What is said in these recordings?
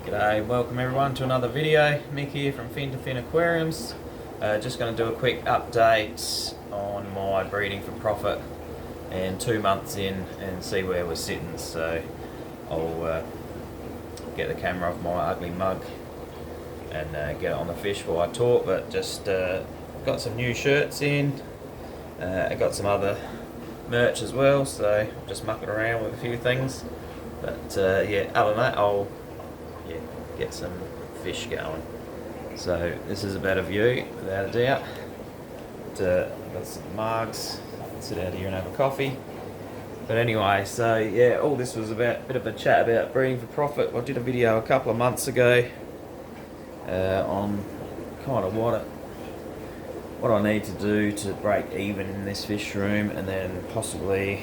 G'day, welcome everyone to another video. Mick here from Fin to Fin Aquariums. Just going to do a quick update on my breeding for profit and 2 months in and see where we're sitting. So I'll get the camera off my ugly mug and get it on the fish while I talk, but just got some new shirts in. I got some other merch as well, so just mucking around with a few things. But yeah, other than that, I'll get some fish going. So this is a better view, without a doubt. Got some mugs, sit out here and have a coffee. But anyway, so yeah, all this was about a bit of a chat about breeding for profit. I did a video a couple of months ago on kind of what I need to do to break even in this fish room, and then possibly,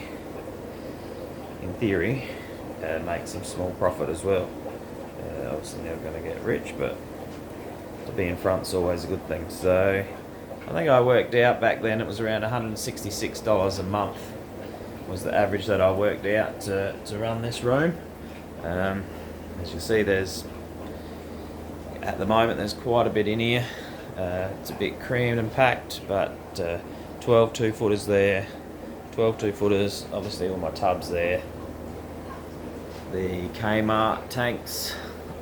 in theory, make some small profit as well. Obviously never going to get rich, but to be in front's always a good thing. So I think I worked out back then it was around $166 a month was the average that I worked out to run this room. As you see, at the moment there's quite a bit in here. It's a bit creamed and packed, but 12 2-footers there, 12 2-footers, obviously all my tubs there, the Kmart tanks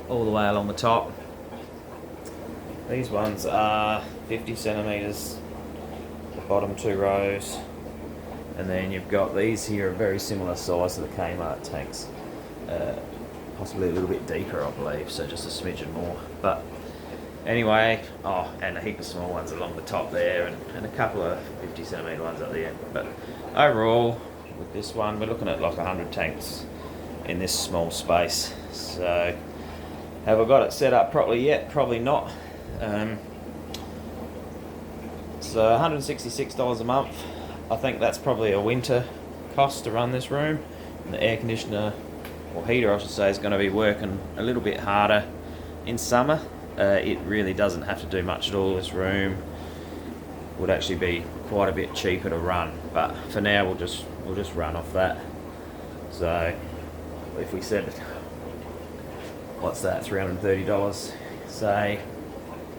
all the way along the top. These ones are 50 centimetres, the bottom 2 rows, and then you've got these here are very similar size to the Kmart tanks, possibly a little bit deeper I believe, so just a smidgen more. But anyway, and a heap of small ones along the top there, and a couple of 50 centimetre ones up there. But overall, with this one, we're looking at like 100 tanks in this small space. So have I got it set up properly yet? Probably not. So $166 a month. I think that's probably a winter cost to run this room. And the air conditioner, or heater I should say, is going to be working a little bit harder in summer. It really doesn't have to do much at all. This room would actually be quite a bit cheaper to run, but for now we'll just run off that. So if we said, what's that, $330, say,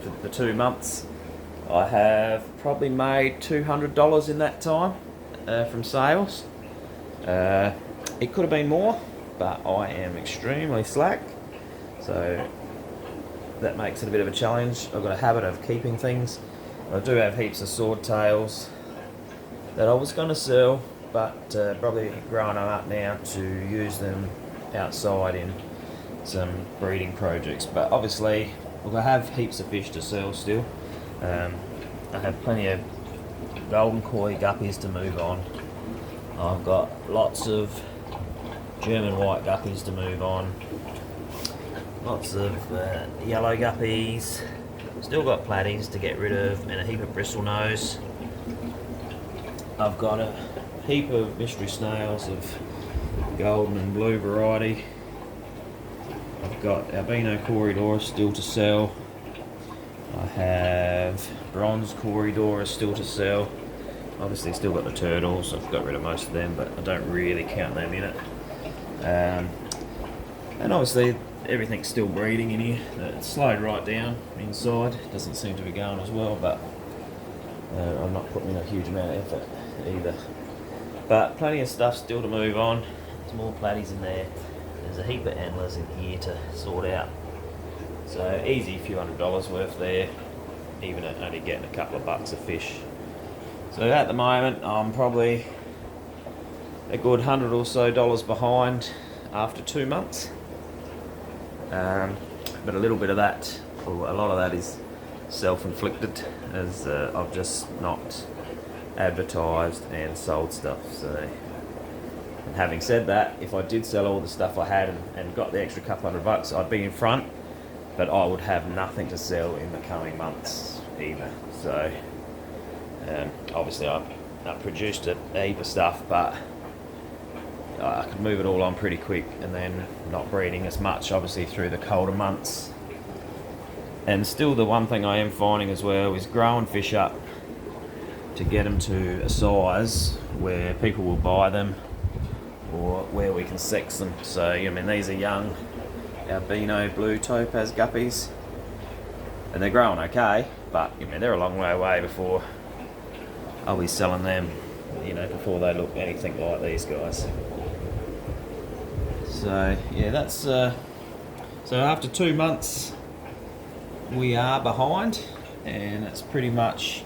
for the 2 months, I have probably made $200 in that time from sales. It could have been more, but I am extremely slack, so that makes it a bit of a challenge. I've got a habit of keeping things. I do have heaps of swordtails that I was going to sell, but probably growing them up now to use them outside in some breeding projects. But obviously, look, I have heaps of fish to sell still. I have plenty of golden koi guppies to move on. I've got lots of German white guppies to move on. Lots of yellow guppies. Still got platies to get rid of, and a heap of bristlenose. I've got a heap of mystery snails of golden and blue variety. I've got albino Corydoras still to sell. I have bronze Corydoras still to sell. Obviously still got the turtles. I've got rid of most of them, but I don't really count them in it. And obviously everything's still breeding in here. It's slowed right down inside. Doesn't seem to be going as well, but I'm not putting in a huge amount of effort either. But plenty of stuff still to move on. There's more platies in there. There's a heap of antlers in here to sort out. So easy, a few $100 worth there, even at only getting a couple of bucks of fish. So at the moment, I'm probably a good $100 or so behind after 2 months. But a little bit of that, or a lot of that, is self-inflicted, as I've just not advertised and sold stuff. So, and having said that, if I did sell all the stuff I had and got the extra couple $100, I'd be in front, but I would have nothing to sell in the coming months either. So obviously I produced a heap of stuff, but I could move it all on pretty quick, and then not breeding as much obviously through the colder months. And still, the one thing I am finding as well is growing fish up to get them to a size where people will buy them, or where we can sex them. So I mean, these are young albino blue topaz guppies, and they're growing okay, but you know, they're a long way away before I'll be selling them, you know, before they look anything like these guys. So yeah, that's so after 2 months we are behind, and that's pretty much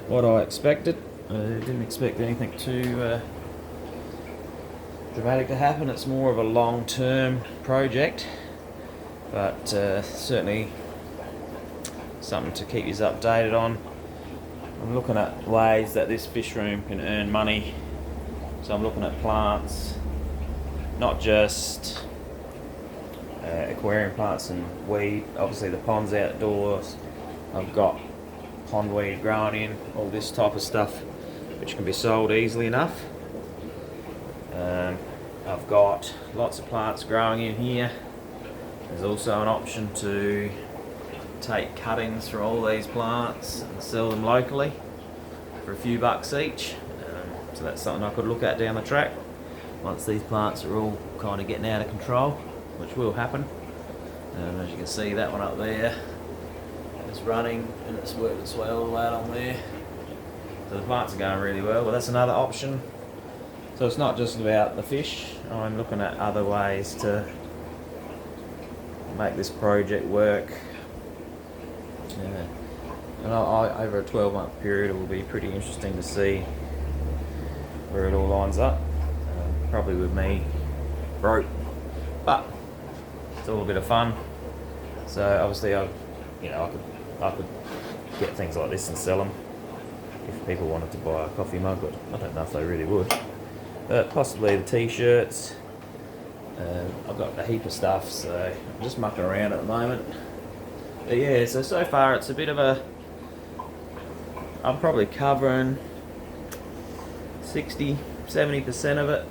what I expected. I didn't expect anything too dramatic to happen. It's more of a long-term project, but certainly something to keep you updated on. I'm looking at ways that this fish room can earn money, so I'm looking at plants, not just aquarium plants and weed. Obviously the pond's outdoors. I've got pondweed growing in, all this type of stuff which can be sold easily enough. I've got lots of plants growing in here. There's also an option to take cuttings from all these plants and sell them locally for a few bucks each. So that's something I could look at down the track once these plants are all kind of getting out of control, which will happen. And as you can see, that one up there is running and it's worked its way all the way along there. So the plants are going really well, but that's another option. So it's not just about the fish. I'm looking at other ways to make this project work. And over a 12-month period, it will be pretty interesting to see where it all lines up. Probably with me broke, but it's all a bit of fun. So obviously, I could get things like this and sell them if people wanted to buy a coffee mug, but I don't know if they really would. But possibly the t-shirts. I've got a heap of stuff, so I'm just mucking around at the moment. But yeah, so far it's a bit of a... I'm probably covering 60-70% of it.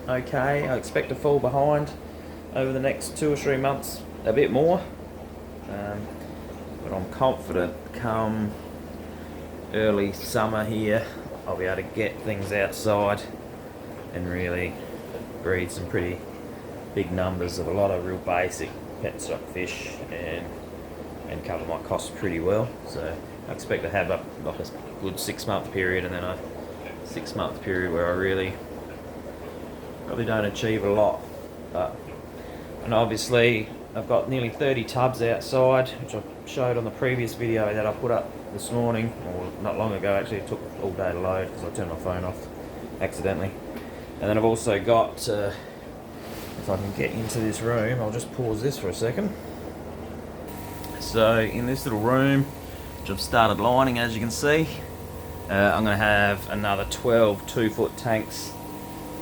Okay, I expect to fall behind over the next 2 or 3 months a bit more. But I'm confident come early summer here, I'll be able to get things outside and really breed some pretty big numbers of a lot of real basic pet stock fish and cover my costs pretty well. So I expect to have a good 6-month period, and then a 6-month period where I really probably don't achieve a lot. And obviously I've got nearly 30 tubs outside, which I showed on the previous video that I put up this morning, or not long ago actually. It took all day to load because I turned my phone off accidentally. And then I've also got, if I can get into this room, I'll just pause this for a second. So in this little room, which I've started lining, as you can see, I'm going to have another 12 2-foot tanks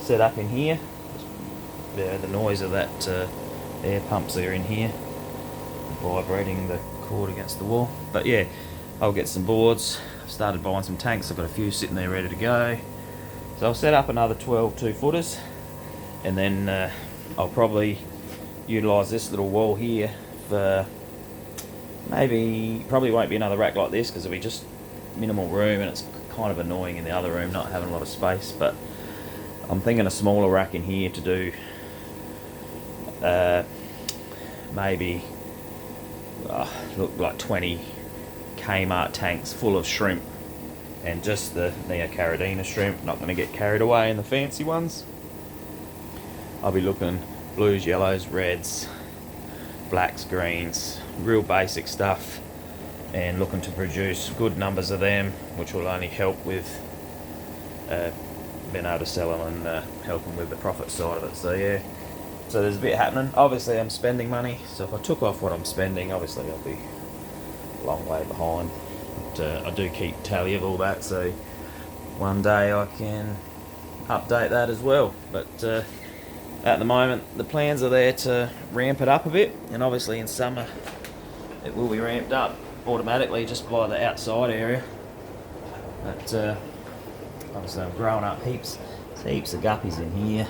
set up in here. The noise of that air pumps there in here, vibrating the cord against the wall. But yeah, I'll get some boards. I've started buying some tanks. I've got a few sitting there ready to go. So I'll set up another 12 2-footers, and then I'll probably utilise this little wall here for probably won't be another rack like this because it'll be just minimal room, and it's kind of annoying in the other room not having a lot of space. But I'm thinking a smaller rack in here to do maybe look like 20 Kmart tanks full of shrimp, and just the Neocaridina shrimp. Not going to get carried away in the fancy ones. I'll be looking blues, yellows, reds, blacks, greens, real basic stuff, and looking to produce good numbers of them, which will only help with being able to sell them and helping with the profit side of it. So yeah, so there's a bit happening. Obviously I'm spending money, so if I took off what I'm spending, obviously I'll be a long way behind. But I do keep tally of all that, so one day I can update that as well. But at the moment the plans are there to ramp it up a bit, and obviously in summer it will be ramped up automatically just by the outside area. But obviously I'm growing up heaps of guppies in here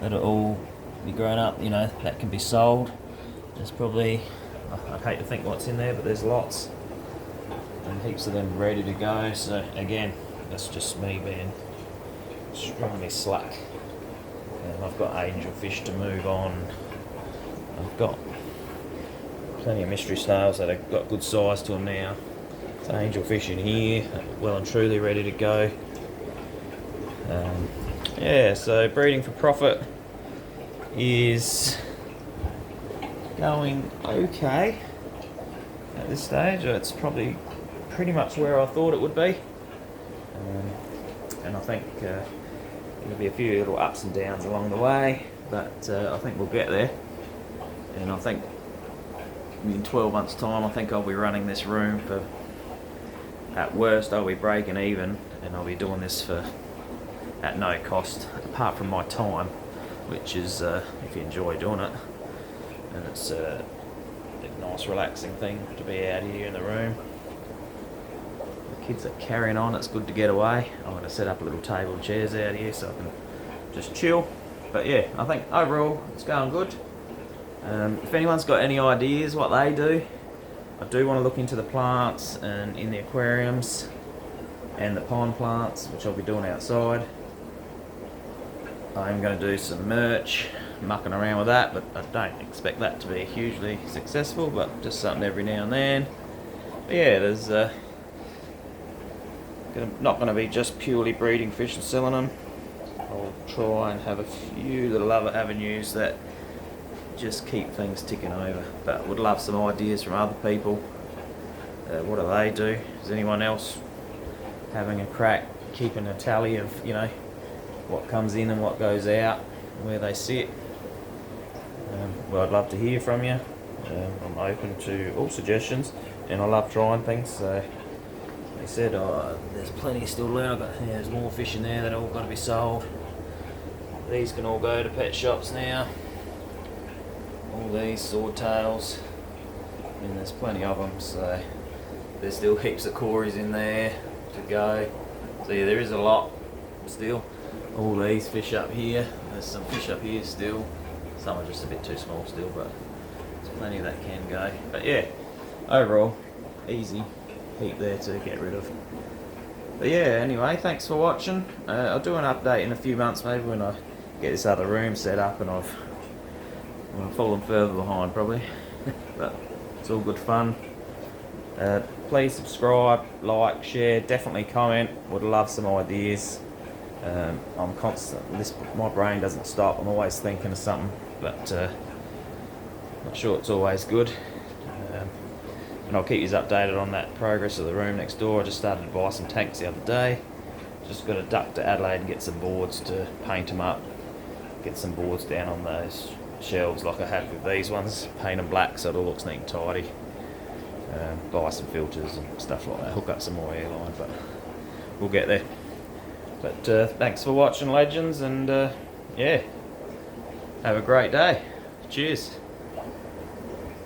that'll all be grown up, you know, that can be sold. There's probably, I'd hate to think what's in there, but there's lots, and heaps of them ready to go. So again, that's just me being extremely slack. And I've got angelfish to move on. I've got plenty of mystery snails that have got good size to them now. It's angelfish in here, well and truly ready to go. Yeah, so breeding for profit is going okay at this stage. It's probably pretty much where I thought it would be, and I think there'll be a few little ups and downs along the way, but I think we'll get there. And I think in 12 months' time, I think I'll be running this room for, at worst, I'll be breaking even, and I'll be doing this for at no cost, apart from my time, which is if you enjoy doing it, and it's a nice relaxing thing to be out here in the room. The kids are carrying on, it's good to get away. I'm going to set up a little table and chairs out here so I can just chill. But yeah, I think overall it's going good. If anyone's got any ideas what they do, I do want to look into the plants and in the aquariums and the pond plants, which I'll be doing outside. I'm going to do some merch, mucking around with that, but I don't expect that to be hugely successful, but just something every now and then. But yeah, there's not going to be just purely breeding fish and selling them. I'll try and have a few little other avenues that just keep things ticking over, but would love some ideas from other people. What do they do? Is anyone else having a crack, keeping a tally of, you know, what comes in and what goes out, where they sit? Well, I'd love to hear from you. I'm open to all suggestions, and I love trying things. So, like I said, there's plenty still to learn. There's more fish in there that all got to be sold. These can all go to pet shops now. All these swordtails, and there's plenty of them. So there's still heaps of cories in there to go. So yeah, there is a lot still. All these fish up here, there's some fish up here still. Some are just a bit too small still, but there's plenty that can go. But yeah, overall, easy heap there to get rid of. But yeah, anyway, thanks for watching. I'll do an update in a few months maybe when I get this other room set up, and I've fallen further behind probably. But it's all good fun. Please subscribe, like, share, definitely comment. Would love some ideas. I'm constant. My brain doesn't stop. I'm always thinking of something, but not sure it's always good. And I'll keep you updated on that progress of the room next door. I just started to buy some tanks the other day. Just got to duck to Adelaide and get some boards to paint them up. Get some boards down on those shelves like I had with these ones. Paint them black so it all looks neat and tidy. Buy some filters and stuff like that. Hook up some more airline, but we'll get there. But thanks for watching, legends, and yeah, have a great day. Cheers.